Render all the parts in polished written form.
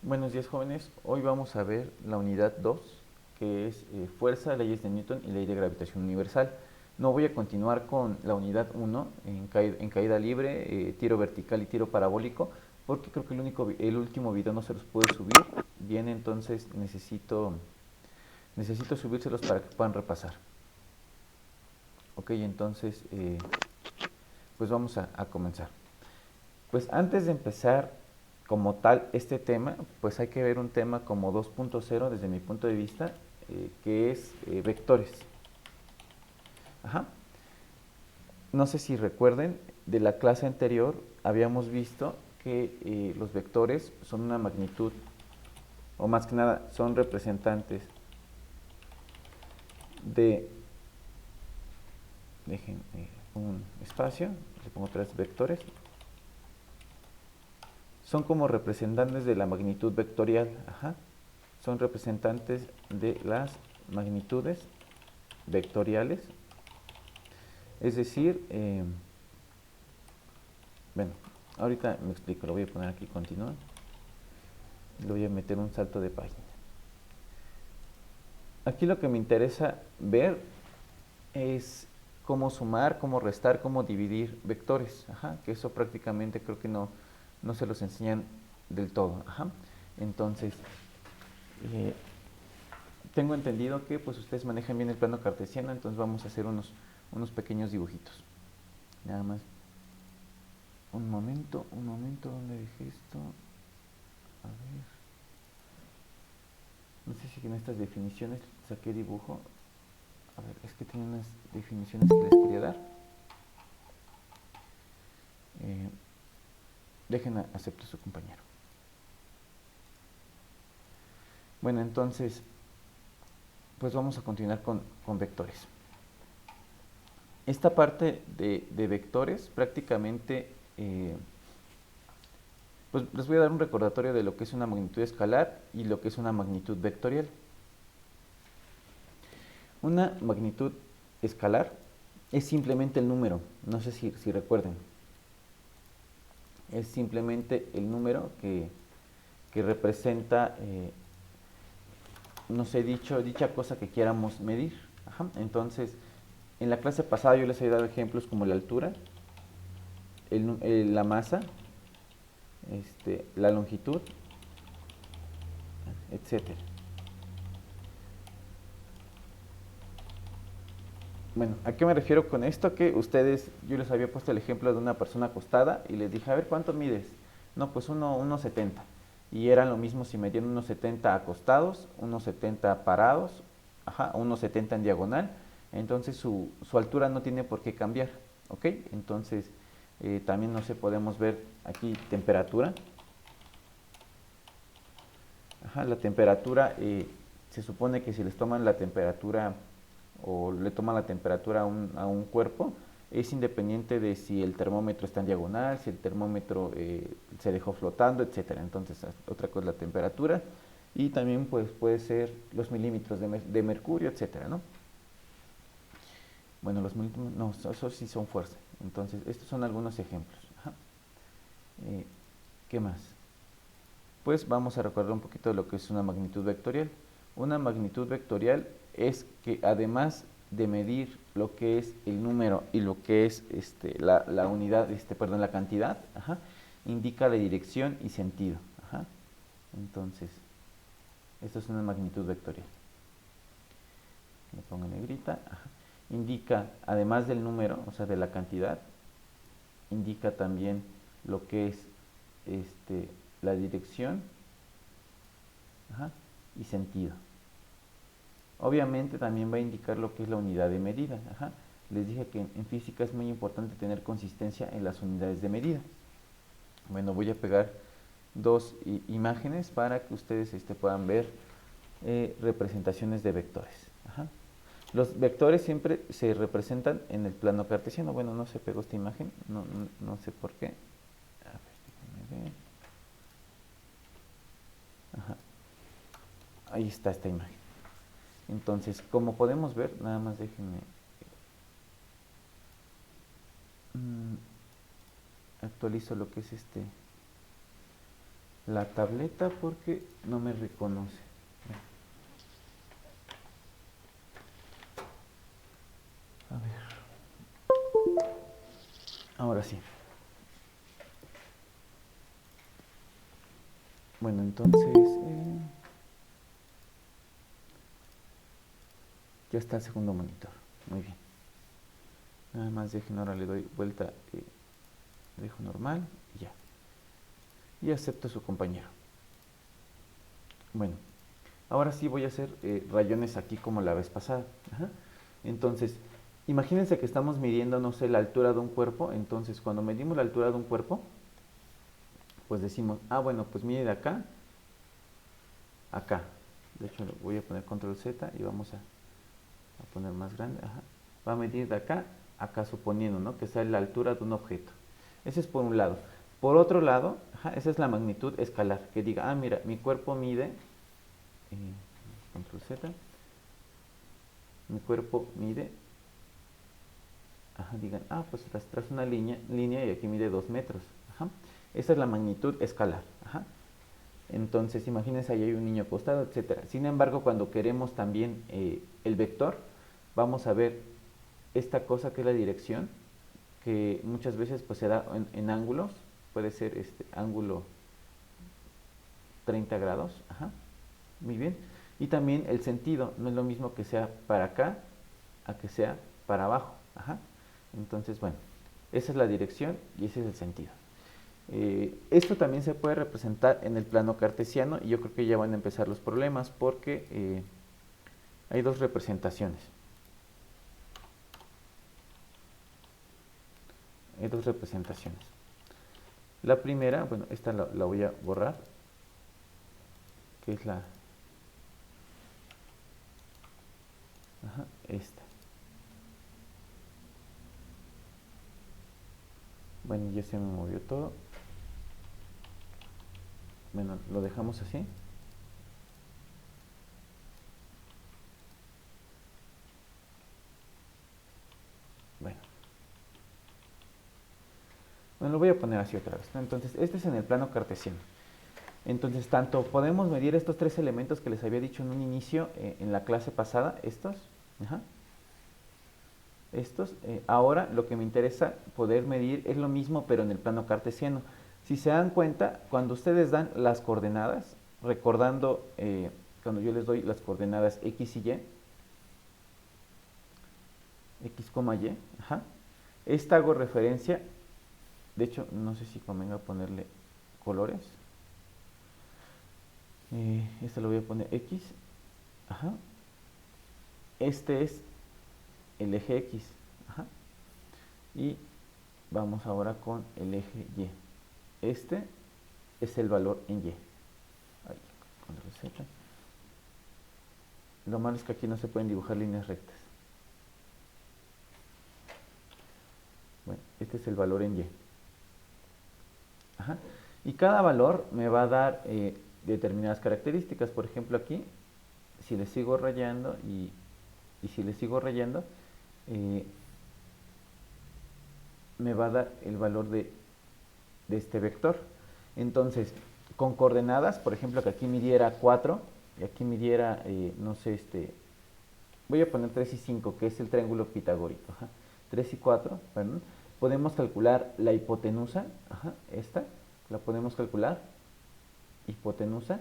Buenos días, jóvenes. Hoy vamos a ver la unidad 2, que es fuerza, leyes de Newton y ley de gravitación universal. No voy a continuar con la unidad 1 en caída libre, tiro vertical y tiro parabólico, porque creo que el último video no se los pude subir. Bien, entonces necesito subírselos para que puedan repasar. Ok, entonces pues vamos a comenzar. Pues antes de empezar como tal este tema, pues hay que ver un tema como 2.0 desde mi punto de vista, que es vectores. Ajá. No sé si recuerden, de la clase anterior habíamos visto que los vectores son una magnitud, o más que nada son representantes de, dejen un espacio, le pongo tres vectores, son como representantes de la magnitud vectorial. Ajá. Son representantes de las magnitudes vectoriales. Es decir, bueno, ahorita me explico, lo voy a poner aquí, continúa. Le voy a meter un salto de página. Aquí lo que me interesa ver es cómo sumar, cómo restar, cómo dividir vectores. Ajá, que eso prácticamente creo que no se los enseñan del todo. Ajá. Entonces, eh, tengo entendido que pues ustedes manejan bien el plano cartesiano, entonces vamos a hacer unos pequeños dibujitos. Nada más. Un momento, ¿dónde dejé esto? A ver. No sé si en estas definiciones saqué dibujo. A ver, es que tiene unas definiciones que les quería dar. Eh, Dejen acepto a su compañero. Bueno, entonces, pues vamos a continuar con vectores. Esta parte de vectores prácticamente, pues les voy a dar un recordatorio de lo que es una magnitud escalar y lo que es una magnitud vectorial. Una magnitud escalar es simplemente el número, no sé si recuerden, es simplemente el número que representa, no sé, dicha cosa que quieramos medir. Ajá. Entonces, en la clase pasada yo les he dado ejemplos como la altura, la masa, la longitud, etcétera. Bueno, ¿a qué me refiero con esto? Que ustedes, yo les había puesto el ejemplo de una persona acostada y les dije, a ver, ¿cuánto mides? No, pues 1,70. Y eran lo mismo si medían 1,70 acostados, 1,70 parados, ajá, 1,70 en diagonal. Entonces su altura no tiene por qué cambiar, ¿ok? Entonces, también, no sé, podemos ver aquí temperatura. Ajá, la temperatura, se supone que si les toman la temperatura o le toman la temperatura a un cuerpo, es independiente de si el termómetro está en diagonal, si el termómetro se dejó flotando, etcétera. Entonces, otra cosa es la temperatura y también pues puede ser los milímetros de mercurio, etcétera, ¿no? Bueno, los milímetros, no, esos sí son fuerza. Entonces, estos son algunos ejemplos. Ajá. Eh, ¿Qué más? Pues vamos a recordar un poquito de lo que es una magnitud vectorial. Una magnitud vectorial es que además de medir lo que es el número y lo que es la unidad, perdón, la cantidad, ajá, indica la dirección y sentido. Ajá. Entonces, esto es una magnitud vectorial. Le pongo en negrita. Ajá. Indica, además del número, o sea, de la cantidad, indica también lo que es la dirección, ajá, y sentido. Obviamente también va a indicar lo que es la unidad de medida. Ajá. Les dije que en física es muy importante tener consistencia en las unidades de medida. Bueno, voy a pegar dos imágenes para que ustedes puedan ver representaciones de vectores. Ajá. Los vectores siempre se representan en el plano cartesiano. Bueno, no se pegó esta imagen, no sé por qué. A ver, déjenme ver. Ajá. Ahí está esta imagen. Entonces, como podemos ver, nada más déjenme actualizo lo que es la tableta porque no me reconoce. A ver. Ahora sí. Bueno, entonces ya está el segundo monitor. Muy bien. Nada más dejen, ahora le doy vuelta, dejo normal y ya. Y acepto a su compañero. Bueno, ahora sí voy a hacer rayones aquí como la vez pasada. Ajá. Entonces, imagínense que estamos midiendo, no sé, la altura de un cuerpo. Entonces, cuando medimos la altura de un cuerpo, pues decimos, ah, bueno, pues mide de acá a acá. De hecho, voy a poner control Z y vamos a poner más grande. Ajá. Va a medir de acá a acá, suponiendo, ¿no?, que sea la altura de un objeto. Ese es por un lado. Por otro lado, ajá, esa es la magnitud escalar, que diga, ah, mira, mi cuerpo mide, control Z, mi cuerpo mide, ajá, digan, ah, pues tras una línea y aquí mide 2 metros. Ajá. Esa es la magnitud escalar. Ajá. Entonces, imagínense, ahí hay un niño acostado, etcétera. Sin embargo, cuando queremos también el vector, vamos a ver esta cosa que es la dirección, que muchas veces pues se da en ángulos, puede ser ángulo 30 grados, ajá, muy bien. Y también el sentido, no es lo mismo que sea para acá a que sea para abajo, ajá. Entonces, bueno, esa es la dirección y ese es el sentido. Esto también se puede representar en el plano cartesiano y yo creo que ya van a empezar los problemas porque hay dos representaciones. Hay dos representaciones. La primera, bueno, esta la voy a borrar, que es la... Ajá, esta. Bueno, ya se me movió todo. Bueno, lo dejamos así. Bueno, lo voy a poner así otra vez, ¿no? Entonces, este es en el plano cartesiano. Entonces, tanto podemos medir estos tres elementos que les había dicho en un inicio en la clase pasada, estos. Ajá. Ahora lo que me interesa poder medir es lo mismo, pero en el plano cartesiano. Si se dan cuenta, cuando ustedes dan las coordenadas, recordando cuando yo les doy las coordenadas x y y, x, y, ajá, esta hago referencia, de hecho, no sé si convenga ponerle colores. Este lo voy a poner x, ajá. Este es el eje x, ajá. Y vamos ahora con el eje y. Este es el valor en y. Ahí, con receta. Lo malo es que aquí no se pueden dibujar líneas rectas. Bueno, este es el valor en y. Ajá. Y cada valor me va a dar determinadas características. Por ejemplo, aquí, si le sigo rayando y si le sigo rayando, me va a dar el valor de este vector. Entonces, con coordenadas, por ejemplo, que aquí midiera 4 y aquí midiera, no sé, voy a poner 3 y 5, que es el triángulo pitagórico. Ajá. 3 y 4, perdón. Podemos calcular la hipotenusa, ajá, esta, la podemos calcular, hipotenusa,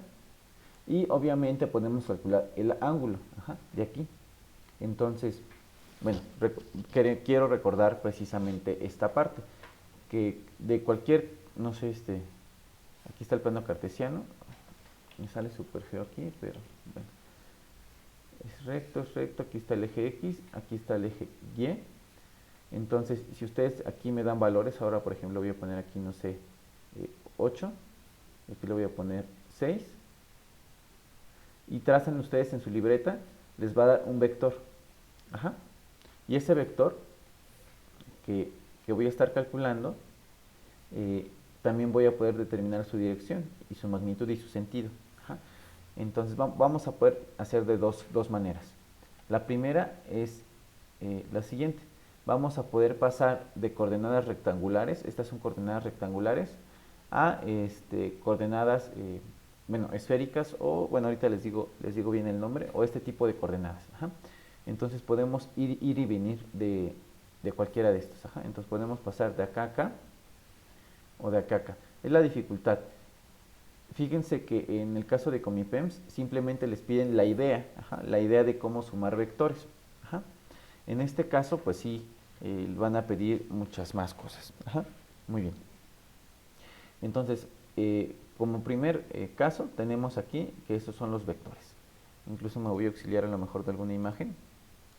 y obviamente podemos calcular el ángulo, ajá, de aquí. Entonces, bueno, quiero recordar precisamente esta parte, que de cualquier, no sé, aquí está el plano cartesiano, me sale súper feo aquí, pero bueno, es recto, aquí está el eje X, aquí está el eje Y. Entonces, si ustedes aquí me dan valores, ahora por ejemplo voy a poner aquí, no sé, 8, aquí le voy a poner 6, y trazan ustedes en su libreta, les va a dar un vector. Ajá. Y ese vector que voy a estar calculando, también voy a poder determinar su dirección y su magnitud y su sentido. Ajá. Entonces vamos a poder hacer de dos maneras. La primera es la siguiente. Vamos a poder pasar de coordenadas rectangulares, estas son coordenadas rectangulares, a coordenadas, bueno, esféricas o, bueno, ahorita les digo bien el nombre, o este tipo de coordenadas. Ajá. Entonces podemos ir y venir de cualquiera de estos. Ajá. Entonces podemos pasar de acá a acá o de acá a acá. Es la dificultad. Fíjense que en el caso de Comipems simplemente les piden la idea, ajá, la idea de cómo sumar vectores. Ajá. En este caso, pues sí, van a pedir muchas más cosas. Ajá. Muy bien. Entonces, como primer caso, tenemos aquí que estos son los vectores. Incluso me voy a auxiliar a lo mejor de alguna imagen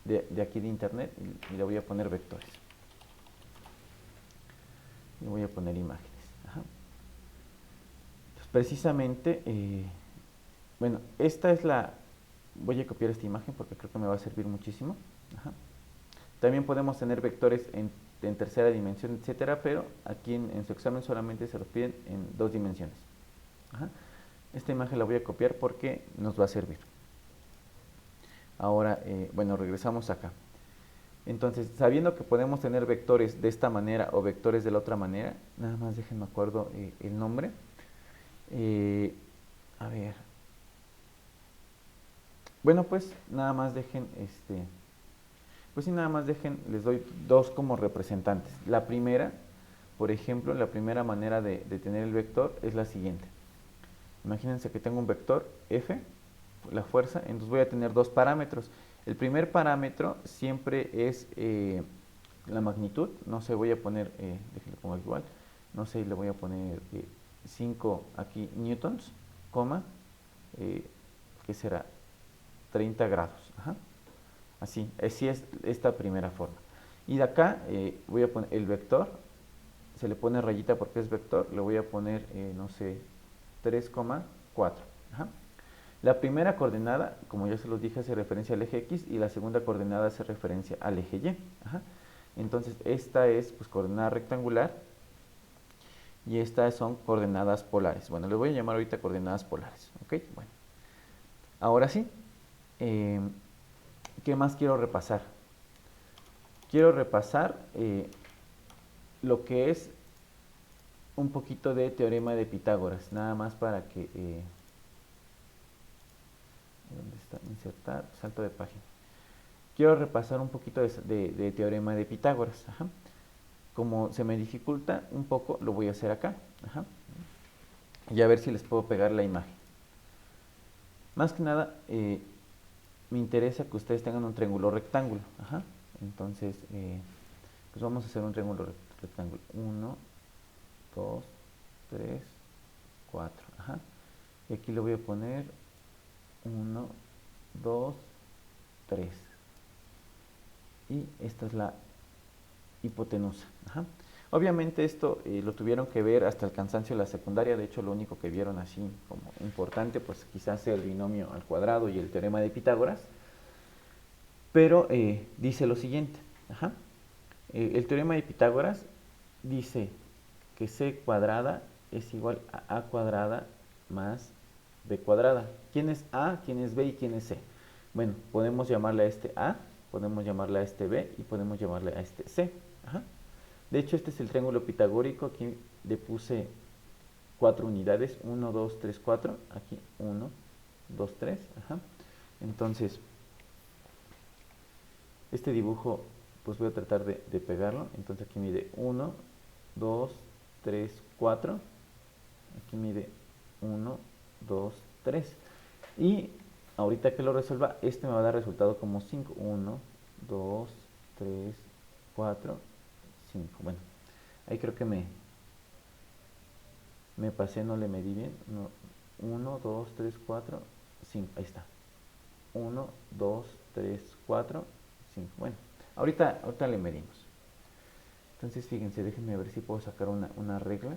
de aquí de internet y le voy a poner vectores. Y voy a poner imágenes. Ajá. Entonces, precisamente, bueno, esta es la... Voy a copiar esta imagen porque creo que me va a servir muchísimo. Ajá. También podemos tener vectores en tercera dimensión, etcétera, pero aquí en su examen solamente se los piden en 2 dimensiones. Ajá. Esta imagen la voy a copiar porque nos va a servir. Ahora, bueno, regresamos acá. Entonces, sabiendo que podemos tener vectores de esta manera o vectores de la otra manera, nada más déjenme acuerdo el nombre. A ver. Bueno, pues nada más dejen, pues sí, nada más dejen, les doy 2 como representantes. La primera, por ejemplo, la primera manera de tener el vector es la siguiente. Imagínense que tengo un vector F, la fuerza, entonces voy a tener 2 parámetros. El primer parámetro siempre es la magnitud, no sé, voy a poner, déjenle pongo igual, no sé, le voy a poner 5 aquí newtons, coma, ¿qué será? 30 grados. Ajá. Así es esta primera forma. Y de acá voy a poner el vector, se le pone rayita porque es vector, le voy a poner, no sé, 3,4. La primera coordenada, como ya se los dije, hace referencia al eje X y la segunda coordenada hace referencia al eje Y. Ajá. Entonces, esta es pues coordenada rectangular y estas son coordenadas polares. Bueno, le voy a llamar ahorita coordenadas polares. ¿Ok? Bueno. Ahora sí, ¿qué más quiero repasar? Quiero repasar lo que es un poquito de teorema de Pitágoras, nada más para que... ¿dónde está? Insertar, salto de página. Quiero repasar un poquito de teorema de Pitágoras. Ajá. Como se me dificulta un poco, lo voy a hacer acá. Ajá. Y a ver si les puedo pegar la imagen. Más que nada, me interesa que ustedes tengan un triángulo rectángulo. Ajá. Entonces, pues vamos a hacer un triángulo rectángulo. 1, 2, 3, 4. Ajá. Y aquí le voy a poner 1, 2, 3. Y esta es la hipotenusa. Ajá. Obviamente esto lo tuvieron que ver hasta el cansancio de la secundaria, de hecho lo único que vieron así como importante pues quizás sea el binomio al cuadrado y el teorema de Pitágoras, pero dice lo siguiente. Ajá. El teorema de Pitágoras dice que c cuadrada es igual a cuadrada más b cuadrada. ¿Quién es a, quién es b y quién es c? Bueno, podemos llamarle a este a, podemos llamarle a este b y podemos llamarle a este c. Ajá. De hecho, este es el triángulo pitagórico. Aquí le puse 4 unidades. 1, 2, 3, 4. Aquí 1, 2, 3. Ajá. Entonces, este dibujo, pues voy a tratar de pegarlo. Entonces aquí mide 1, 2, 3, 4. Aquí mide 1, 2, 3. Y ahorita que lo resuelva, este me va a dar resultado como 5. 1, 2, 3, 4, 5. Bueno, ahí creo que me pasé, no le medí bien. 1, 2, 3, 4, 5. Ahí está. 1, 2, 3, 4, 5. Bueno, ahorita le medimos. Entonces, fíjense, déjenme ver si puedo sacar una regla.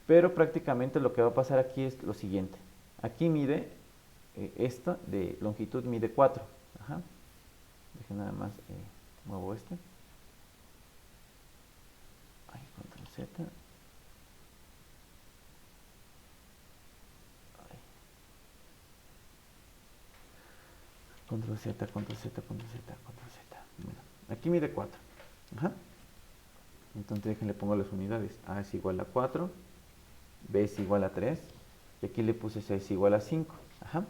Pero prácticamente lo que va a pasar aquí es lo siguiente. Aquí mide, esta de longitud mide 4. Ajá. Dejen nada más, muevo este. Ahí, control Z. Control Z, control Z, control Z, control Z. Bueno, aquí mide 4. Ajá. Entonces déjenle pongo las unidades. A es igual a 4, B es igual a 3, y aquí le puse C es igual a 5. Ajá.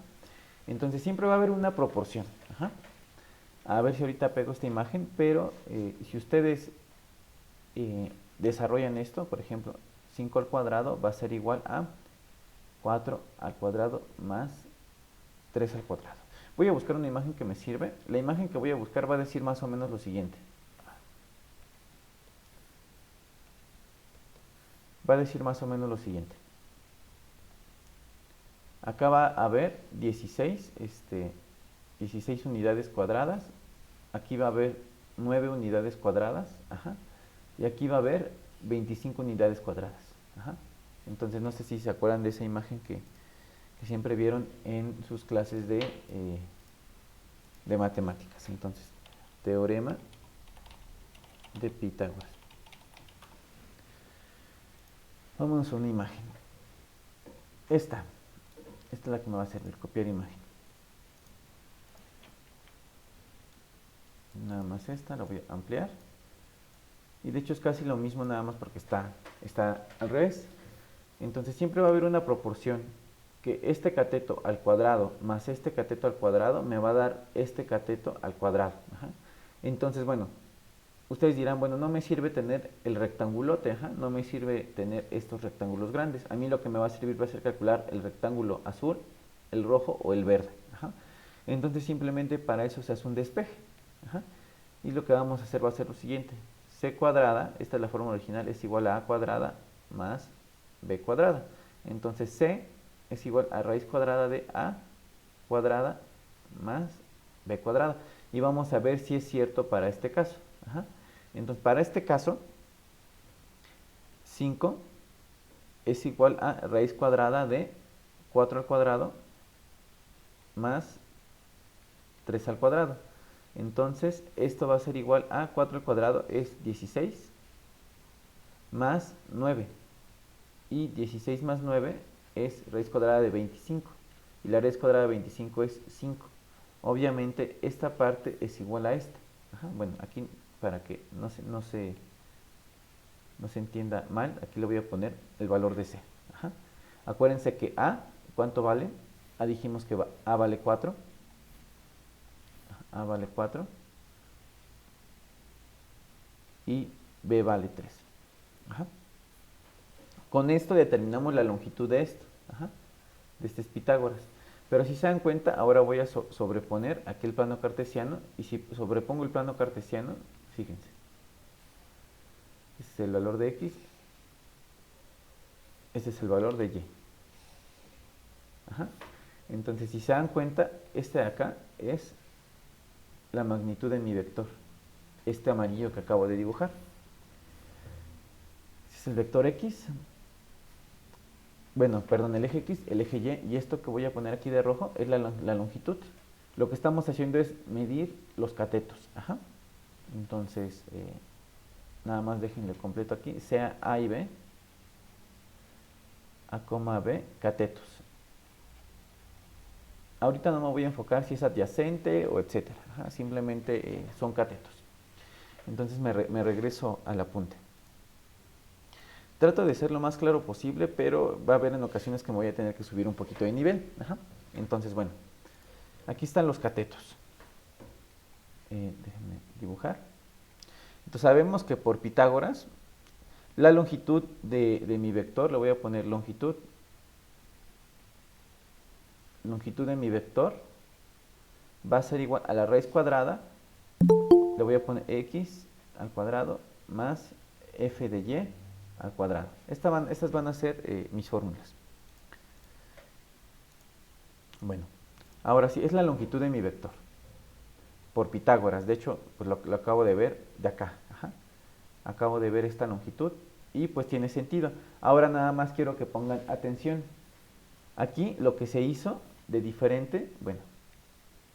Entonces siempre va a haber una proporción. Ajá. A ver si ahorita pego esta imagen, pero si ustedes desarrollan esto, por ejemplo, 5 al cuadrado va a ser igual a 4 al cuadrado más 3 al cuadrado. Voy a buscar una imagen que me sirve. La imagen que voy a buscar va a decir más o menos lo siguiente. Va a decir más o menos lo siguiente. Acá va a haber 16 unidades cuadradas. Aquí va a haber 9 unidades cuadradas. Ajá. Y aquí va a haber 25 unidades cuadradas. Ajá. Entonces no sé si se acuerdan de esa imagen que siempre vieron en sus clases de matemáticas. Entonces, teorema de Pitágoras. Vámonos a una imagen. Esta es la que me va a servir, copiar imagen. Nada más esta, la voy a ampliar. Y de hecho es casi lo mismo, nada más porque está al revés. Entonces siempre va a haber una proporción, que este cateto al cuadrado más este cateto al cuadrado me va a dar este cateto al cuadrado. Ajá. Entonces, bueno, ustedes dirán, bueno, no me sirve tener el rectangulote, ajá, no me sirve tener estos rectángulos grandes. A mí lo que me va a servir va a ser calcular el rectángulo azul, el rojo o el verde. Ajá. Entonces simplemente para eso se hace un despeje. Ajá. Y lo que vamos a hacer va a ser lo siguiente. C cuadrada, esta es la forma original, es igual a cuadrada más B cuadrada. Entonces C es igual a raíz cuadrada de A cuadrada más B cuadrada. Y vamos a ver si es cierto para este caso. Ajá. Entonces, para este caso, 5 es igual a raíz cuadrada de 4 al cuadrado más 3 al cuadrado. Entonces, esto va a ser igual a 4 al cuadrado es 16 más 9. Y 16 más 9 es raíz cuadrada de 25. Y la raíz cuadrada de 25 es 5. Obviamente, esta parte es igual a esta. Ajá, bueno, aquí para que no se entienda mal, aquí le voy a poner el valor de C. Ajá. Acuérdense que A, ¿cuánto vale? A dijimos que A vale 4. A vale 4. Y B vale 3. Ajá. Con esto determinamos la longitud de esto. Ajá. De este es Pitágoras. Pero si se dan cuenta, ahora voy a sobreponer aquí el plano cartesiano. Y si sobrepongo el plano cartesiano, fíjense. Este es el valor de X. Este es el valor de Y. Ajá. Entonces, si se dan cuenta, este de acá es la magnitud de mi vector. Este amarillo que acabo de dibujar. Este es el vector X. Bueno, perdón, el eje X, el eje Y. Y esto que voy a poner aquí de rojo es la longitud. Lo que estamos haciendo es medir los catetos. Ajá. Entonces, nada más déjenle completo aquí. Sea A y B. A, B, catetos. Ahorita no me voy a enfocar si es adyacente o etcétera. Ajá, simplemente son catetos. Entonces me regreso al apunte. Trato de ser lo más claro posible, pero va a haber en ocasiones que me voy a tener que subir un poquito de nivel. Ajá. Entonces, bueno, aquí están los catetos. Déjenme dibujar. Entonces sabemos que por Pitágoras, la longitud de mi vector, le voy a poner longitud de mi vector va a ser igual a la raíz cuadrada, le voy a poner x al cuadrado más f de y al cuadrado. Estas van a ser mis fórmulas. Bueno, ahora sí, es la longitud de mi vector por Pitágoras. De hecho, pues lo acabo de ver de acá. Ajá. Acabo de ver esta longitud y pues tiene sentido. Ahora nada más quiero que pongan atención. Aquí lo que se hizo de diferente, bueno,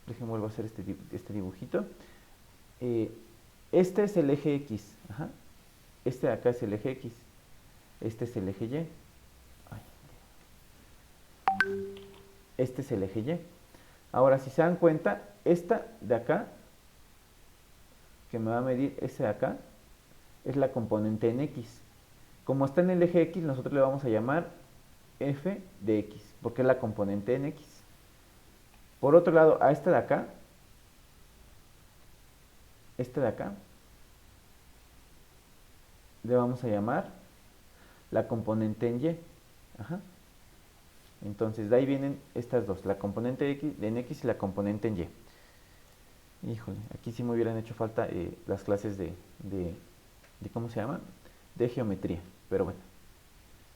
déjenme vuelvo a hacer este dibujito. Este es el eje X. Ajá. Este de acá es el eje X. Este es el eje Y. Ay. Este es el eje Y. Ahora, si se dan cuenta, esta de acá, que me va a medir ese de acá, es la componente en X. Como está en el eje X, nosotros le vamos a llamar f de X, porque es la componente en X. Por otro lado, a esta de acá, le vamos a llamar la componente en Y. Ajá. Entonces, de ahí vienen estas dos, la componente en X y la componente en Y. Híjole, aquí sí me hubieran hecho falta las clases de ¿cómo se llama? De geometría, pero bueno.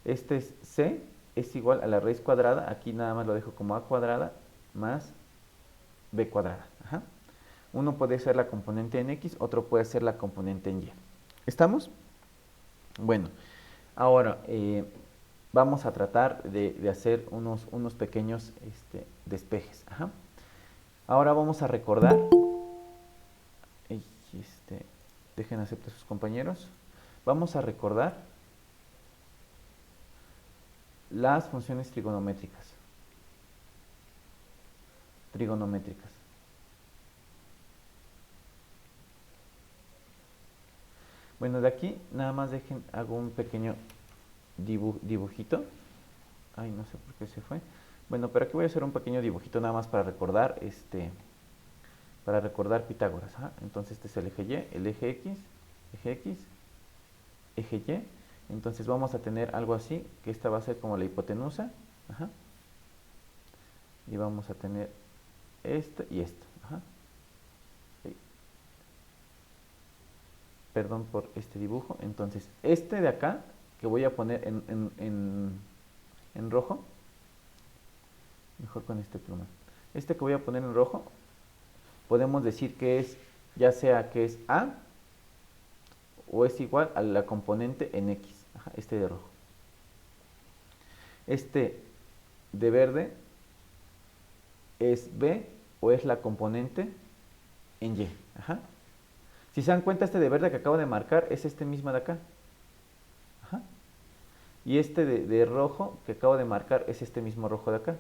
Este es C, es igual a la raíz cuadrada, aquí nada más lo dejo como A cuadrada más B cuadrada. Ajá. Uno puede ser la componente en X, otro puede ser la componente en Y. ¿Estamos? Bueno, ahora vamos a tratar de hacer unos pequeños despejes. Ajá. Ahora vamos a recordar, dejen aceptar a sus compañeros, vamos a recordar las funciones trigonométricas. Bueno, de aquí nada más hago un pequeño dibujito. Ay, no sé por qué se fue. Bueno, pero aquí voy a hacer un pequeño dibujito nada más para recordar Pitágoras. Ajá. Entonces este es el eje Y, el eje X, eje Y. Entonces vamos a tener algo así, que esta va a ser como la hipotenusa. Ajá. Y vamos a tener esto y esto. Ajá. Sí. Perdón por este dibujo. Entonces, este de acá, que voy a poner en rojo, mejor con este plumón. Este que voy a poner en rojo, podemos decir que es, ya sea que es A, o es igual a la componente en X. Ajá, este de rojo. Este de verde es B, o es la componente en Y. Ajá. Si se dan cuenta, este de verde que acabo de marcar es este mismo de acá. Ajá. Y este de rojo que acabo de marcar es este mismo rojo de acá.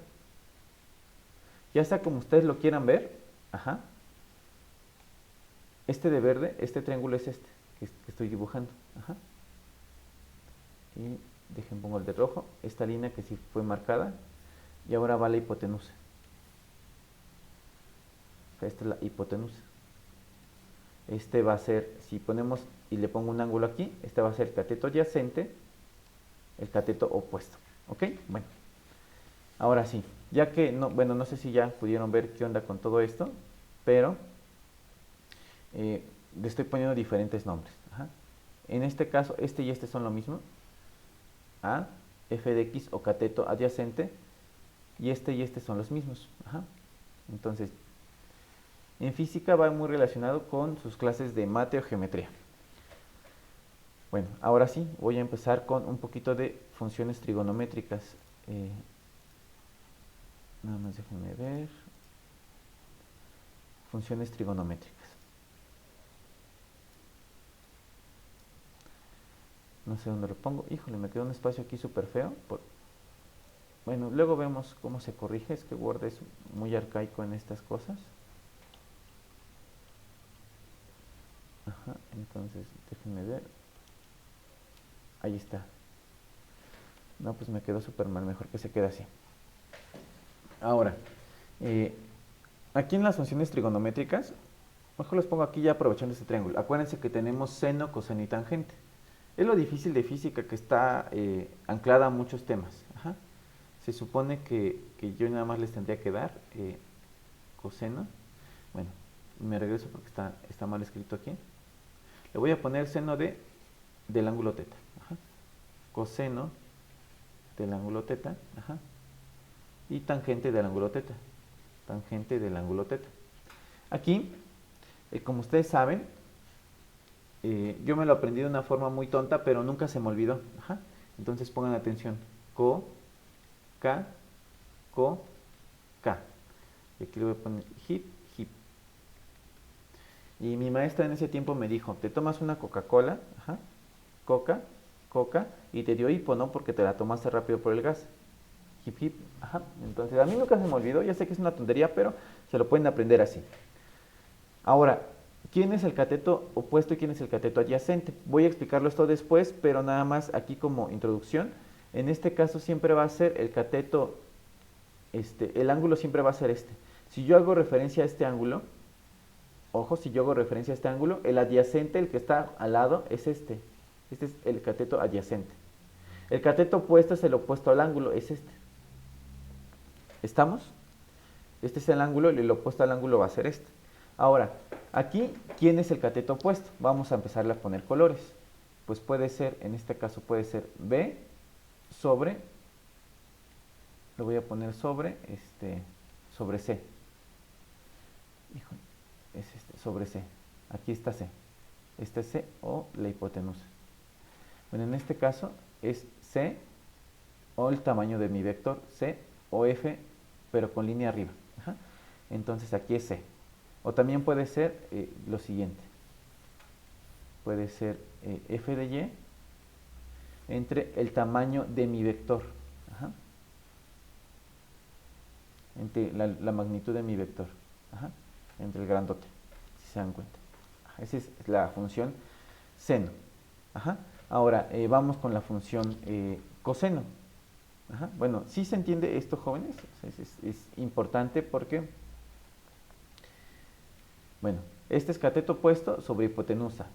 Ya sea como ustedes lo quieran ver. Ajá. Este de verde, este triángulo es este que estoy dibujando. Ajá. Y dejen pongo el de rojo. Esta línea que sí fue marcada. Y ahora va la hipotenusa. Esta es la hipotenusa. Este va a ser, si ponemos y le pongo un ángulo aquí, este va a ser el cateto adyacente, el cateto opuesto. ¿Ok? Bueno. Ahora sí, ya que, bueno, no sé si ya pudieron ver qué onda con todo esto, pero le estoy poniendo diferentes nombres. Ajá. En este caso, este y este son lo mismo. A, f de x o cateto adyacente, y este son los mismos. Ajá. Entonces, en física va muy relacionado con sus clases de mate o geometría. Bueno, ahora sí, voy a empezar con un poquito de funciones trigonométricas. Nada más déjenme ver. Funciones trigonométricas. No sé dónde lo pongo. Híjole, me quedó un espacio aquí súper feo. Bueno, luego vemos cómo se corrige. Es que Word es muy arcaico en estas cosas. Ajá, entonces déjenme ver. Ahí está. No, pues me quedó súper mal. Mejor que se quede así. Ahora, aquí en las funciones trigonométricas, mejor les pongo aquí ya aprovechando este triángulo. Acuérdense que tenemos seno, coseno y tangente. Es lo difícil de física que está anclada a muchos temas. Ajá. Se supone que yo nada más les tendría que dar coseno. Bueno, me regreso porque está mal escrito aquí. Le voy a poner seno del ángulo teta. Ajá. Coseno del ángulo teta. Ajá. Y tangente del ángulo teta. Tangente del ángulo teta. Aquí, como ustedes saben, yo me lo aprendí de una forma muy tonta, pero nunca se me olvidó. Ajá. Entonces pongan atención. Co, K, Co, K. Y aquí le voy a poner hip, hip. Y mi maestra en ese tiempo me dijo, te tomas una Coca-Cola, ajá, Coca, Coca, y te dio hipo, ¿no? Porque te la tomaste rápido por el gas. Hip, hip, ajá. Entonces a mí nunca se me olvidó, ya sé que es una tontería, pero se lo pueden aprender así. Ahora, ¿quién es el cateto opuesto y quién es el cateto adyacente? Voy a explicarlo esto después, pero nada más aquí como introducción. En este caso siempre va a ser el cateto, el ángulo siempre va a ser este. Si yo hago referencia a este ángulo, ojo, si yo hago referencia a este ángulo, el adyacente, el que está al lado, es este. Este es el cateto adyacente. El cateto opuesto es el opuesto al ángulo, es este. ¿Estamos? Este es el ángulo y el opuesto al ángulo va a ser este. Ahora, aquí, ¿quién es el cateto opuesto? Vamos a empezarle a poner colores. Pues puede ser, en este caso puede ser B sobre, lo voy a poner sobre, sobre C. Híjole, es sobre C. Aquí está C. Este es C o la hipotenusa. Bueno, en este caso es C o el tamaño de mi vector, C o F, pero con línea arriba. Ajá. Entonces aquí es C. O también puede ser lo siguiente. Puede ser F de Y entre el tamaño de mi vector. Ajá. Entre la magnitud de mi vector. Ajá. Entre el grandote, si se dan cuenta. Ajá. Esa es la función seno. Ajá. Ahora vamos con la función coseno. Ajá. Bueno, ¿sí se entiende esto, jóvenes? Es importante porque, bueno, este es cateto opuesto sobre hipotenusa.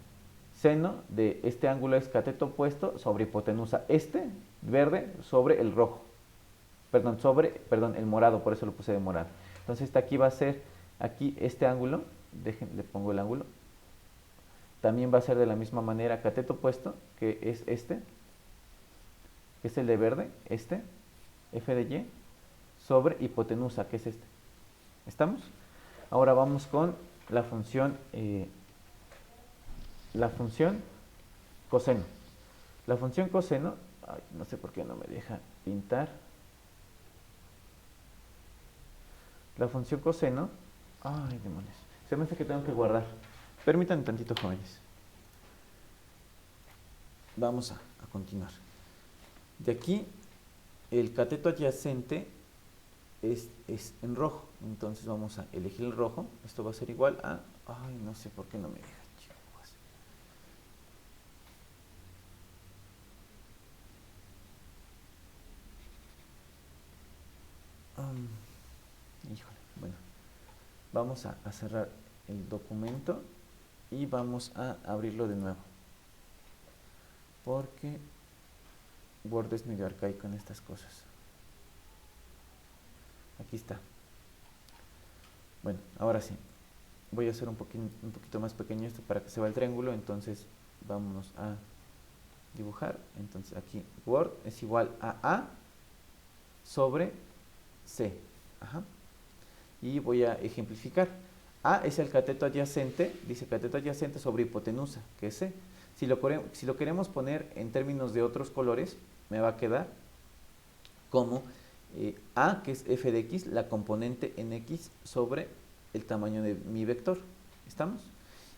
Seno de este ángulo es cateto opuesto sobre hipotenusa. Este, verde, sobre el rojo. Perdón, el morado, por eso lo puse de morado. Entonces, aquí va a ser, aquí este ángulo, le pongo el ángulo. También va a ser de la misma manera cateto opuesto, que es este, que es el de verde, F de Y, sobre hipotenusa, que es este. ¿Estamos? Ahora vamos con la función coseno. La función coseno, ay, no sé por qué no me deja pintar. La función coseno, ay, demonios, se me hace que tengo que guardar. Permítanme tantito, jóvenes. Vamos a continuar. De aquí, el cateto adyacente es en rojo. Entonces vamos a elegir el rojo. Esto va a ser igual a... Ay, no sé por qué no me deja, chicos. Híjole, bueno. Vamos a cerrar el documento y vamos a abrirlo de nuevo. Porque Word es medio arcaico en estas cosas. Aquí está. Bueno, ahora sí. Voy a hacer un poquito más pequeño esto para que se vea el triángulo. Entonces, vámonos a dibujar. Entonces, aquí Word es igual a sobre C. Ajá. Y voy a ejemplificar. A es el cateto adyacente, dice cateto adyacente sobre hipotenusa, que es C. Si lo queremos poner en términos de otros colores, me va a quedar como A, que es f de x, la componente en x sobre el tamaño de mi vector. ¿Estamos?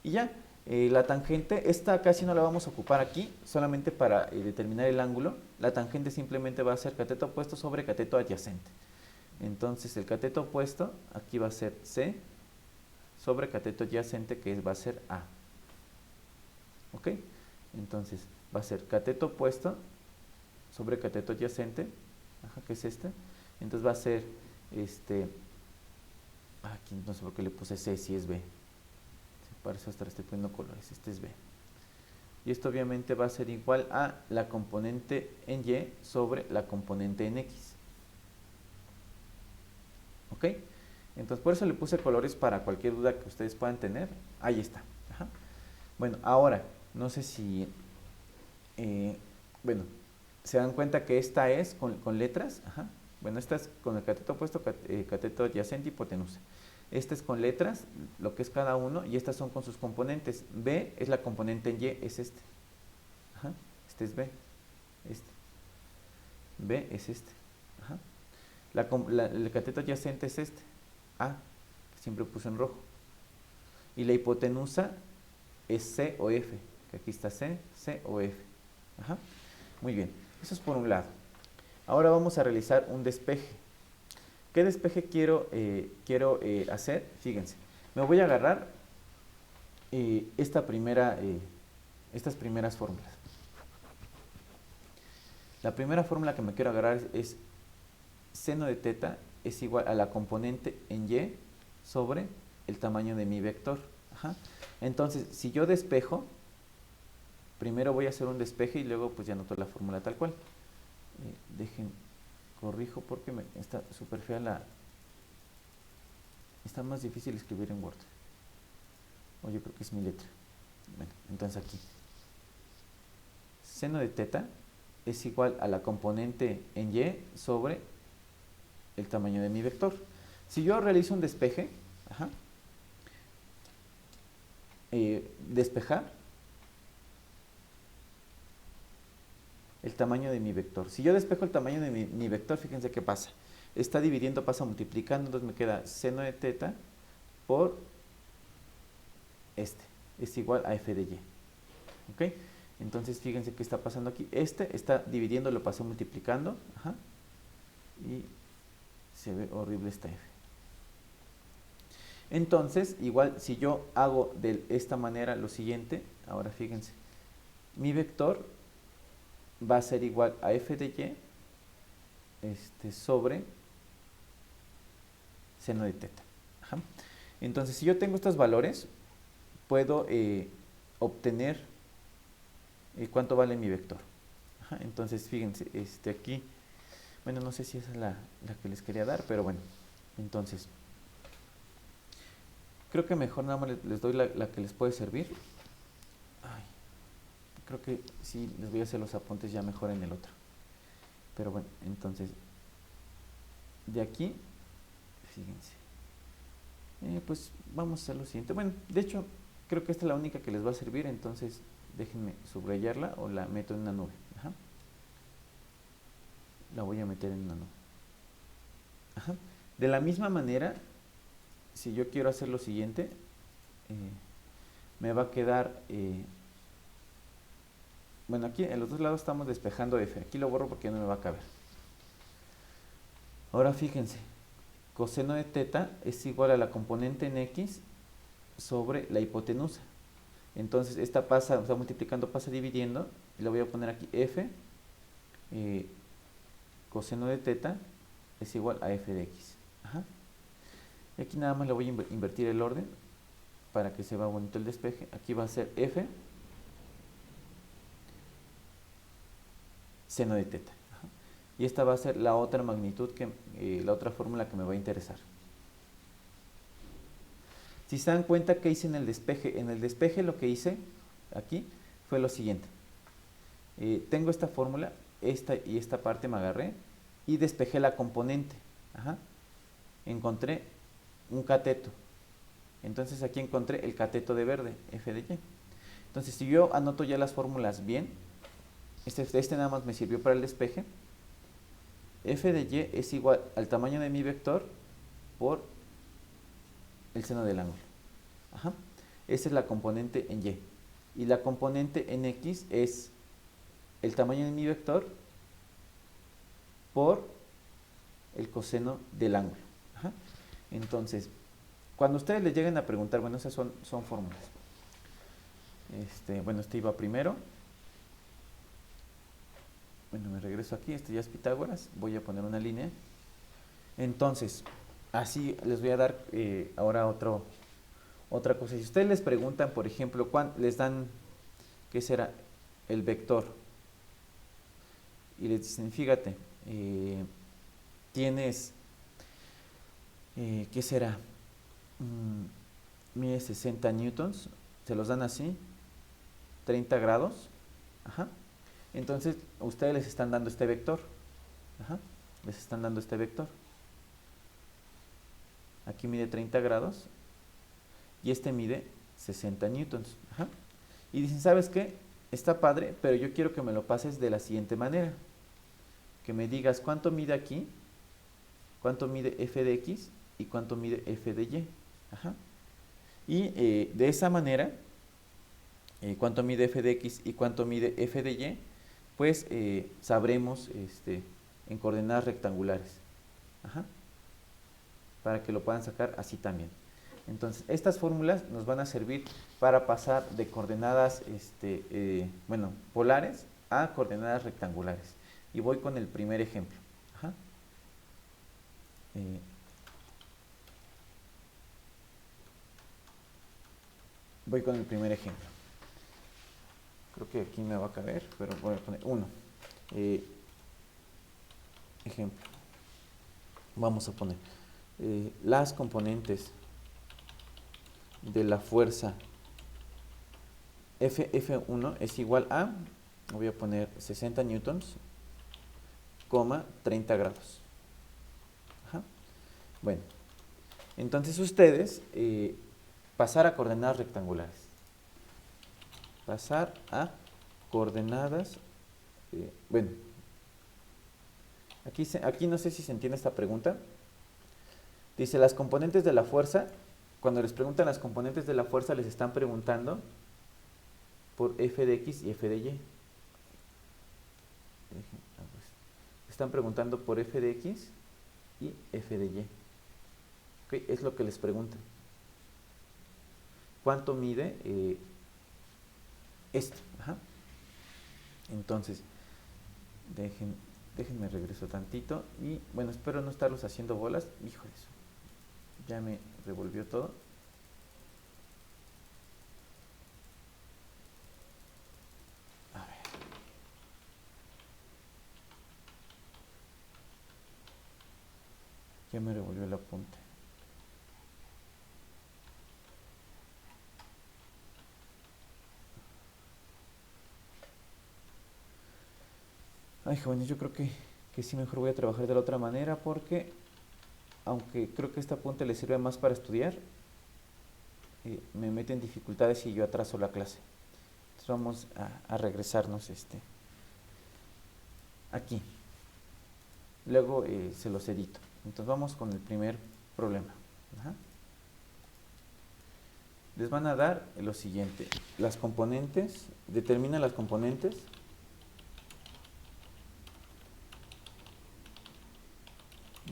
Y ya, la tangente, esta casi no la vamos a ocupar aquí, solamente para determinar el ángulo. La tangente simplemente va a ser cateto opuesto sobre cateto adyacente. Entonces, el cateto opuesto, aquí va a ser C sobre cateto adyacente, que va a ser A. ¿Ok? Entonces, va a ser cateto opuesto sobre cateto adyacente, ajá, que es este. Entonces va a ser, aquí no sé por qué le puse C, si es B. Para eso hasta le estoy poniendo colores, este es B. Y esto obviamente va a ser igual a la componente en Y sobre la componente en X. ¿Ok? Entonces por eso le puse colores para cualquier duda que ustedes puedan tener. Ahí está. Ajá. Bueno, ahora, no sé si, bueno, se dan cuenta que esta es con letras. Ajá. Bueno, esta es con el cateto opuesto, cateto adyacente y hipotenusa. Esta es con letras, lo que es cada uno, y estas son con sus componentes. B es la componente en Y, es este. Ajá. Este es B. Este. B es este. Ajá. El cateto adyacente es este. A, que siempre puse en rojo. Y la hipotenusa es C o F, que aquí está C, C o F. Ajá. Muy bien, eso es por un lado. Ahora vamos a realizar un despeje. ¿Qué despeje quiero hacer? Fíjense, me voy a agarrar estas primeras fórmulas. La primera fórmula que me quiero agarrar es seno de teta es igual a la componente en y sobre el tamaño de mi vector. Ajá. Entonces, si yo despejo, primero voy a hacer un despeje y luego pues ya anoto la fórmula tal cual. Corrijo porque está súper fea está más difícil escribir en Word. O yo creo que es mi letra. Bueno, entonces aquí. Seno de teta es igual a la componente en y sobre el tamaño de mi vector. Si yo realizo un despeje, despejar el tamaño de mi vector. Si yo despejo el tamaño de mi vector, fíjense qué pasa. Está dividiendo, pasa multiplicando, entonces me queda seno de teta por es igual a f de y. ¿Ok? Entonces fíjense qué está pasando aquí. Está dividiendo, lo pasé multiplicando. Y se ve horrible esta f. Entonces, igual si yo hago de esta manera lo siguiente, ahora fíjense, mi vector va a ser igual a f de y sobre seno de teta. Entonces, si yo tengo estos valores, puedo obtener cuánto vale mi vector. Entonces, fíjense, aquí, bueno, no sé si esa es la que les quería dar, pero bueno, entonces, creo que mejor nada más les doy la que les puede servir. Creo que sí, les voy a hacer los apuntes ya mejor en el otro. Pero bueno, entonces, de aquí, fíjense. Pues vamos a hacer lo siguiente. Bueno, de hecho, creo que esta es la única que les va a servir, entonces déjenme subrayarla o la meto en una nube. La voy a meter en una nube. De la misma manera, si yo quiero hacer lo siguiente, me va a quedar... bueno, aquí en los dos lados estamos despejando f. Aquí lo borro porque no me va a caber. Ahora fíjense, coseno de teta es igual a la componente en x sobre la hipotenusa. Entonces esta está multiplicando, pasa dividiendo, y le voy a poner aquí f, coseno de teta es igual a f de x. Y aquí nada más le voy a invertir el orden para que se vea bonito el despeje. Aquí va a ser f seno de teta. Y esta va a ser la otra magnitud, la otra fórmula que me va a interesar. Si se dan cuenta, ¿qué hice en el despeje? En el despeje lo que hice aquí fue lo siguiente. Tengo esta fórmula, esta y esta parte me agarré y despejé la componente. Encontré un cateto. Entonces aquí encontré el cateto de verde, f de y. Entonces si yo anoto ya las fórmulas bien, este nada más me sirvió para el despeje. F de y es igual al tamaño de mi vector por el seno del ángulo. Esa es la componente en y. Y la componente en x es el tamaño de mi vector por el coseno del ángulo. Entonces, cuando ustedes les lleguen a preguntar, bueno, esas son fórmulas. Bueno, iba primero. Bueno, me regreso aquí, ya es Pitágoras, voy a poner una línea. Entonces, así les voy a dar ahora otra cosa. Si ustedes les preguntan, por ejemplo, les dan, ¿qué será? El vector. Y les dicen, fíjate, tienes, ¿qué será? Mide 60 newtons, se los dan así, 30 grados. Entonces, ustedes les están dando este vector. Les están dando este vector. Aquí mide 30 grados y este mide 60 newtons. Y dicen, ¿sabes qué? Está padre, pero yo quiero que me lo pases de la siguiente manera. Que me digas cuánto mide aquí, cuánto mide f de x y cuánto mide f de y. Y de esa manera, cuánto mide f de x y cuánto mide f de y, pues sabremos en coordenadas rectangulares. Para que lo puedan sacar así también. Entonces, estas fórmulas nos van a servir para pasar de coordenadas polares a coordenadas rectangulares. Y voy con el primer ejemplo. Ajá. Voy con el primer ejemplo. Creo que aquí me va a caber, pero voy a poner 1. Ejemplo. Vamos a poner las componentes de la fuerza F1 es igual a, voy a poner 60 newtons, 30 grados. Ajá. Bueno, entonces ustedes pasar a coordenadas rectangulares. Pasar a coordenadas, bueno, aquí no sé si se entiende esta pregunta. Dice, las componentes de la fuerza, cuando les preguntan las componentes de la fuerza, les están preguntando por f de x y f de y. Están preguntando por f de x y f de y. ¿Okay? Es lo que les preguntan. ¿Cuánto mide esto? Ajá. Entonces, déjenme regreso tantito y bueno, espero no estarlos haciendo bolas. Hijo de eso, ya me revolvió todo. A ver. Ya me revolvió el apunte. Ay, jóvenes, yo creo que sí mejor voy a trabajar de la otra manera porque, aunque creo que este apunte les sirve más para estudiar, me mete en dificultades y yo atraso la clase. Entonces vamos a regresarnos aquí. Luego se los edito. Entonces vamos con el primer problema. Ajá. Les van a dar lo siguiente. Las componentes, determina las componentes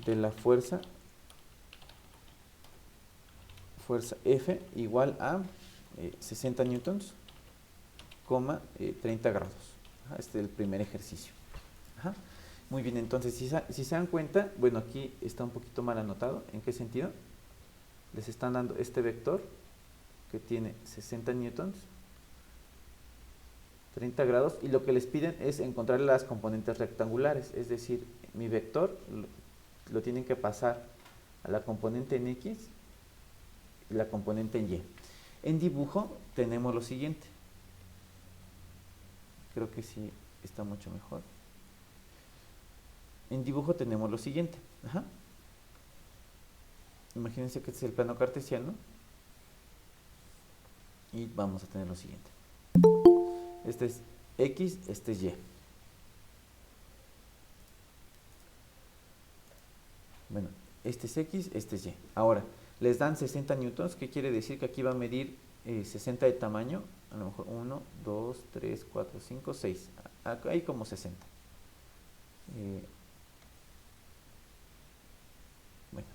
de la fuerza F igual a 60 newtons, 30 grados. Ajá, este es el primer ejercicio. Ajá. Muy bien, entonces si se dan cuenta, bueno, aquí está un poquito mal anotado. ¿En qué sentido? Les están dando este vector que tiene 60 newtons, 30 grados, y lo que les piden es encontrar las componentes rectangulares, es decir, mi vector lo tienen que pasar a la componente en X y la componente en Y. En dibujo tenemos lo siguiente. Creo que sí está mucho mejor. En dibujo tenemos lo siguiente. Ajá. Imagínense que este es el plano cartesiano. Y vamos a tener lo siguiente. Este es X, este es Y. Bueno, este es X, este es Y. Ahora, les dan 60 newtons, ¿qué quiere decir? Que aquí va a medir 60 de tamaño, a lo mejor 1, 2, 3, 4, 5, 6. Hay como 60. Bueno,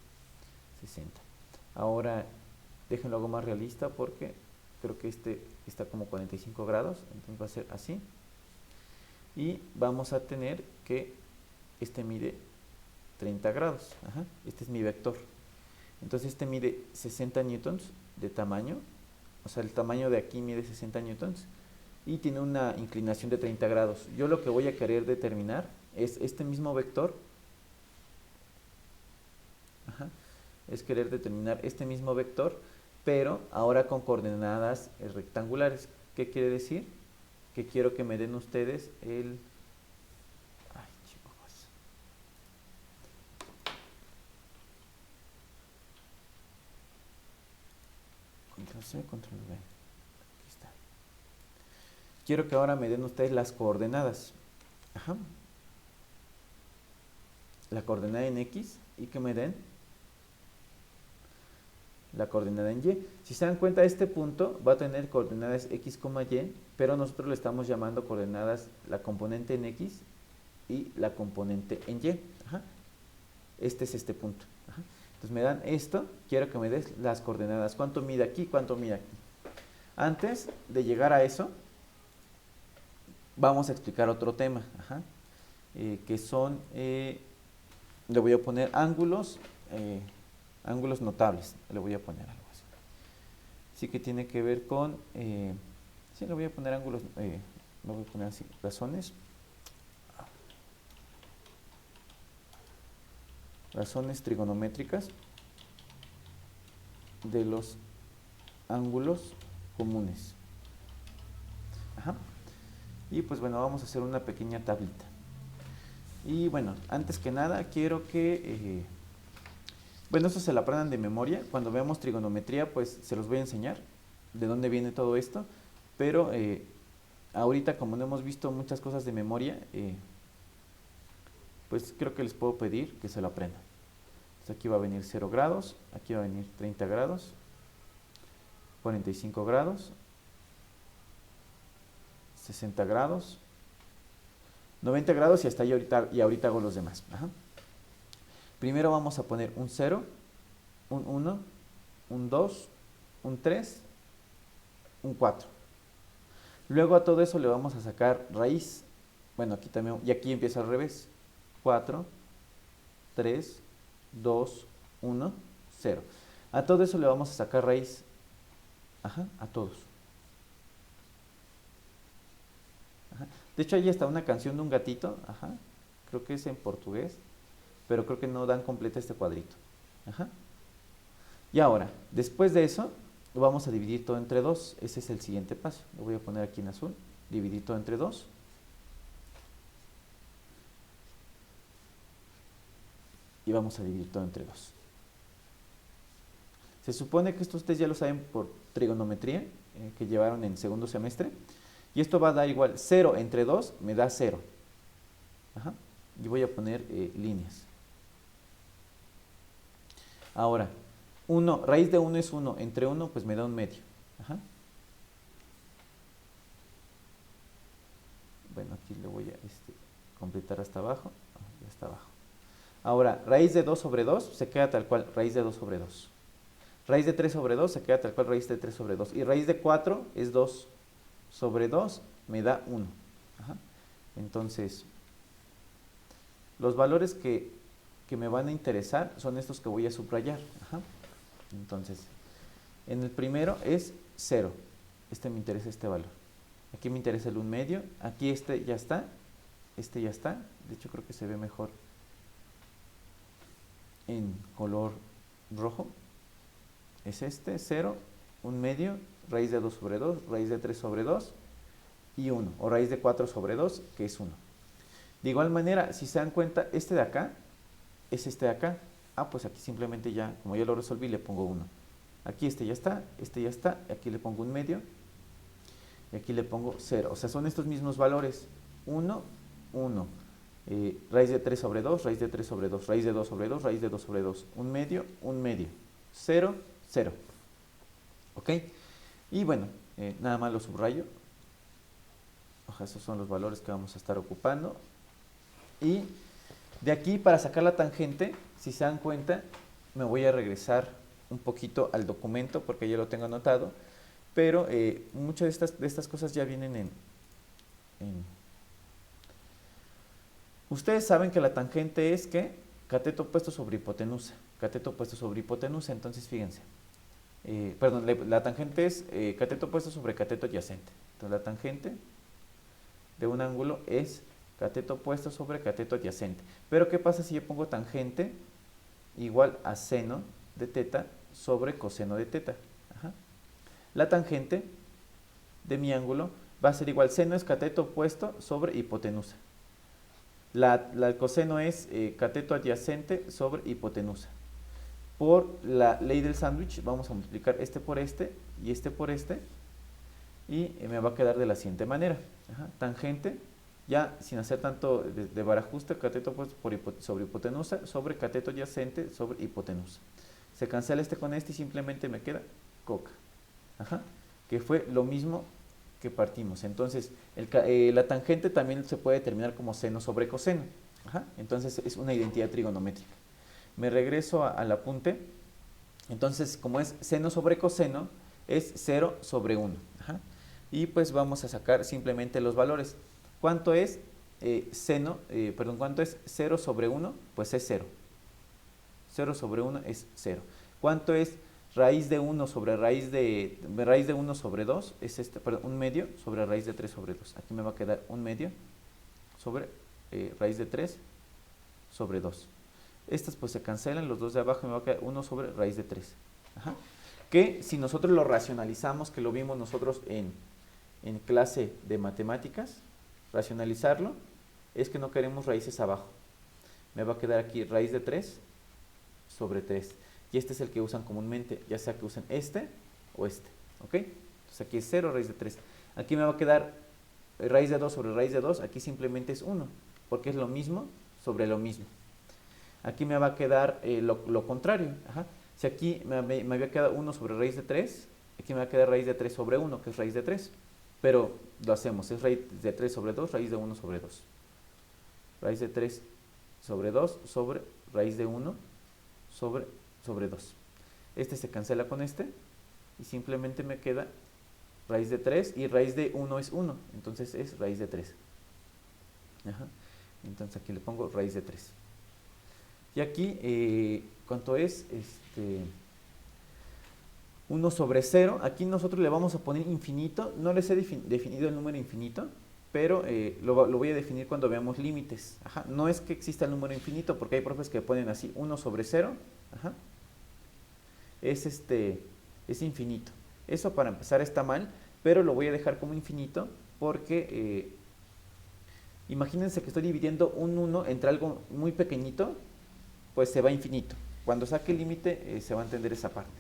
60. Ahora, déjenlo algo más realista porque creo que este está como 45 grados, entonces va a ser así. Y vamos a tener que este mide 30 grados. Ajá, este es mi vector. Entonces este mide 60 newtons de tamaño, o sea, el tamaño de aquí mide 60 newtons y tiene una inclinación de 30 grados. Yo lo que voy a querer determinar es este mismo vector. Ajá, es querer determinar este mismo vector, pero ahora con coordenadas rectangulares. ¿Qué quiere decir? Que quiero que me den ustedes el... Ay, chicos. Control C, Control V. Aquí está. Quiero que ahora me den ustedes las coordenadas. Ajá. La coordenada en X y que me den la coordenada en Y. Si se dan cuenta, este punto va a tener coordenadas X, Y, pero nosotros le estamos llamando coordenadas la componente en X y la componente en Y. Ajá. Este es este punto. Ajá. Entonces me dan esto, quiero que me des las coordenadas, cuánto mide aquí, cuánto mide aquí. Antes de llegar a eso, vamos a explicar otro tema, que son, le voy a poner ángulos, ángulos notables, le voy a poner algo así. Sí que tiene que ver con, sí, le voy a poner ángulos, lo voy a poner así, razones trigonométricas de los ángulos comunes. Y pues bueno, vamos a hacer una pequeña tablita. Y bueno, antes que nada quiero que, bueno, esto se lo aprendan de memoria. Cuando veamos trigonometría, pues se los voy a enseñar de dónde viene todo esto. Pero ahorita, como no hemos visto muchas cosas de memoria, pues creo que les puedo pedir que se lo aprendan. Entonces aquí va a venir 0 grados, aquí va a venir 30 grados, 45 grados, 60 grados, 90 grados y hasta ahí ahorita hago los demás. Primero vamos a poner un 0, un 1, un 2, un 3, un 4. Luego a todo eso le vamos a sacar raíz. Bueno, aquí también, y aquí empieza al revés. 4, 3, 2, 1, 0. A todo eso le vamos a sacar raíz. A todos. De hecho, ahí está una canción de un gatito. Creo que es en portugués, pero creo que no dan completa este cuadrito. Y ahora, después de eso, vamos a dividir todo entre 2. Ese es el siguiente paso. Lo voy a poner aquí en azul. Dividir todo entre 2. Y vamos a dividir todo entre 2. Se supone que esto ustedes ya lo saben por trigonometría, que llevaron en segundo semestre. Y esto va a dar igual, 0 entre 2 me da 0. Y voy a poner líneas. Ahora, raíz de 1 es 1, entre 1 pues me da un medio. Bueno, aquí le voy a completar hasta abajo. Ya está abajo. Ahora, raíz de 2 sobre 2 se queda tal cual, raíz de 2 sobre 2. Raíz de 3 sobre 2 se queda tal cual, raíz de 3 sobre 2. Y raíz de 4 es 2 sobre 2, me da 1. Entonces, los valores que me van a interesar son estos que voy a subrayar. Entonces, en el primero es 0. Me interesa este valor. Aquí me interesa el 1 medio. Aquí ya está. Ya está. De hecho, creo que se ve mejor en color rojo. Es 0, 1 medio, raíz de 2 sobre 2, raíz de 3 sobre 2 y 1. O raíz de 4 sobre 2, que es 1. De igual manera, si se dan cuenta, este de acá es este de acá. Pues aquí simplemente ya, como ya lo resolví, le pongo 1. Aquí ya está, aquí le pongo 1 medio y aquí le pongo 0. O sea, son estos mismos valores. 1, 1. Raíz de 3 sobre 2, raíz de 3 sobre 2, raíz de 2 sobre 2, raíz de 2 sobre 2. 1 medio, 1 medio. 0, 0. ¿Ok? Y bueno, nada más lo subrayo. Esos son los valores que vamos a estar ocupando. Y de aquí, para sacar la tangente, si se dan cuenta, me voy a regresar un poquito al documento porque ya lo tengo anotado. Pero muchas de estas cosas ya vienen en... Ustedes saben que la tangente es que cateto opuesto sobre hipotenusa. Cateto opuesto sobre hipotenusa, entonces fíjense. Perdón, la tangente es cateto opuesto sobre cateto adyacente. Entonces la tangente de un ángulo es cateto opuesto sobre cateto adyacente. Pero ¿qué pasa si yo pongo tangente igual a seno de teta sobre coseno de teta? La tangente de mi ángulo va a ser igual, seno es cateto opuesto sobre hipotenusa. El coseno es cateto adyacente sobre hipotenusa. Por la ley del sándwich vamos a multiplicar este por este y este por este y me va a quedar de la siguiente manera. Tangente, ya sin hacer tanto de barajuste, cateto opuesto sobre hipotenusa sobre cateto adyacente sobre hipotenusa. Se cancela este con este y simplemente me queda coca. Que fue lo mismo que partimos. Entonces, la tangente también se puede determinar como seno sobre coseno. Entonces, es una identidad trigonométrica. Me regreso al apunte. Entonces, como es seno sobre coseno, es 0 sobre 1. Ajá. Y pues vamos a sacar simplemente los valores. ¿Cuánto es cuánto es 0 sobre 1? Pues es 0. 0 sobre 1 es 0. ¿Cuánto es raíz de 1 sobre raíz de 1 sobre 2? Es un medio sobre raíz de 3 sobre 2. Aquí me va a quedar un medio sobre raíz de 3 sobre 2. Estas pues se cancelan, los dos de abajo, me va a quedar 1 sobre raíz de 3. Ajá. Que si nosotros lo racionalizamos, que lo vimos nosotros en clase de matemáticas, racionalizarlo, es que no queremos raíces abajo. Me va a quedar aquí raíz de 3 sobre 3. Y este es el que usan comúnmente, ya sea que usen este o este. ¿Ok? Entonces aquí es 0 raíz de 3. Aquí me va a quedar raíz de 2 sobre raíz de 2. Aquí simplemente es 1, porque es lo mismo sobre lo mismo. Aquí me va a quedar lo contrario. Ajá. Si aquí me había quedado 1 sobre raíz de 3, aquí me va a quedar raíz de 3 sobre 1, que es raíz de 3. Pero lo hacemos, es raíz de 3 sobre 2, raíz de 1 sobre 2. Raíz de 3 sobre 2 sobre raíz de 1 sobre 2. Este se cancela con este y simplemente me queda raíz de 3 y raíz de 1 es 1, entonces es raíz de 3. Ajá. Entonces aquí le pongo raíz de 3. Y aquí, ¿cuánto es? 1 sobre 0. Aquí nosotros le vamos a poner infinito. No les he definido el número infinito, pero lo voy a definir cuando veamos límites. Ajá. No es que exista el número infinito, porque hay profes que ponen así 1 sobre 0. Ajá. Es infinito. Eso para empezar está mal, pero lo voy a dejar como infinito porque imagínense que estoy dividiendo un 1 entre algo muy pequeñito, pues se va a infinito. Cuando saque el límite se va a entender esa parte.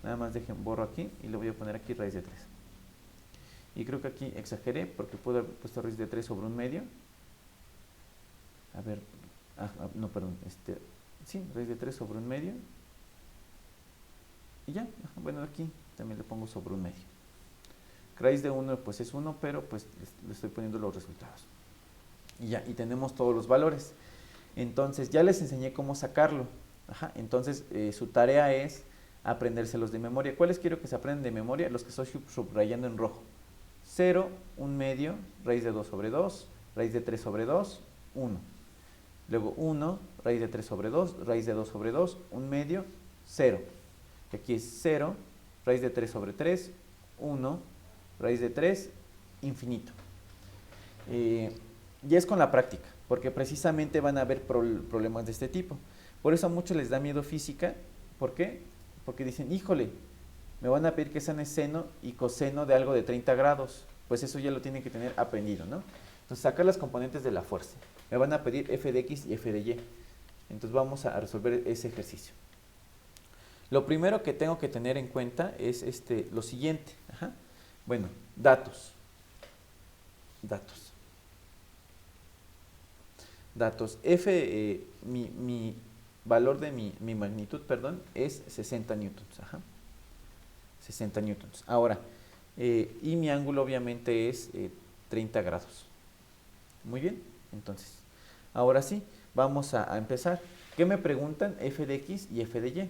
Nada más borro aquí y le voy a poner aquí raíz de 3. Y creo que aquí exageré porque puedo haber puesto raíz de 3 sobre un medio. A ver, no, perdón, sí, raíz de 3 sobre un medio. Y ya, bueno, aquí también le pongo sobre un medio. Raíz de 1 pues es 1, pero pues le estoy poniendo los resultados. Y ya, y tenemos todos los valores. Entonces, ya les enseñé cómo sacarlo. Ajá, entonces, su tarea es aprendérselos de memoria. ¿Cuáles quiero que se aprendan de memoria? Los que estoy subrayando en rojo. 0, 1 medio, raíz de 2 sobre 2, raíz de 3 sobre 2, 1. Luego 1, raíz de 3 sobre 2, raíz de 2 sobre 2, 1 medio, 0. Y aquí es 0, raíz de 3 sobre 3, 1, raíz de 3, infinito. Y es con la práctica, porque precisamente van a haber problemas de este tipo. Por eso a muchos les da miedo física. ¿Por qué? Porque dicen, híjole, me van a pedir que sean seno y coseno de algo de 30 grados. Pues eso ya lo tienen que tener aprendido, ¿no? Entonces, sacar las componentes de la fuerza. Me van a pedir f de x y f de y. Entonces, vamos a resolver ese ejercicio. Lo primero que tengo que tener en cuenta es lo siguiente. Ajá. Bueno, datos. Mi valor de mi magnitud, perdón, es 60 newtons. Ajá. 60 newtons. Ahora, y mi ángulo obviamente es 30 grados. Muy bien, entonces, ahora sí, vamos a empezar. ¿Qué me preguntan? F de x y f de y.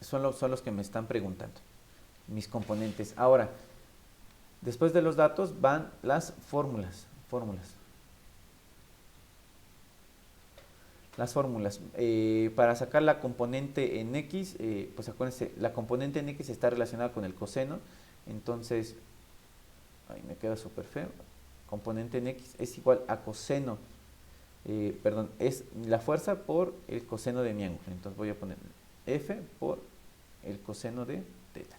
Son los que me están preguntando, mis componentes. Ahora, después de los datos van las fórmulas. Las fórmulas. Para sacar la componente en x, pues acuérdense, la componente en x está relacionada con el coseno. Entonces, ay, me queda súper feo. Componente en x es igual a coseno. Perdón, es la fuerza por el coseno de mi ángulo. Entonces voy a poner f por el coseno de teta.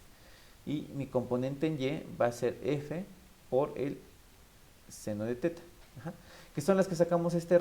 Y mi componente en y va a ser f por el seno de teta. Ajá. Que son las que sacamos este radio.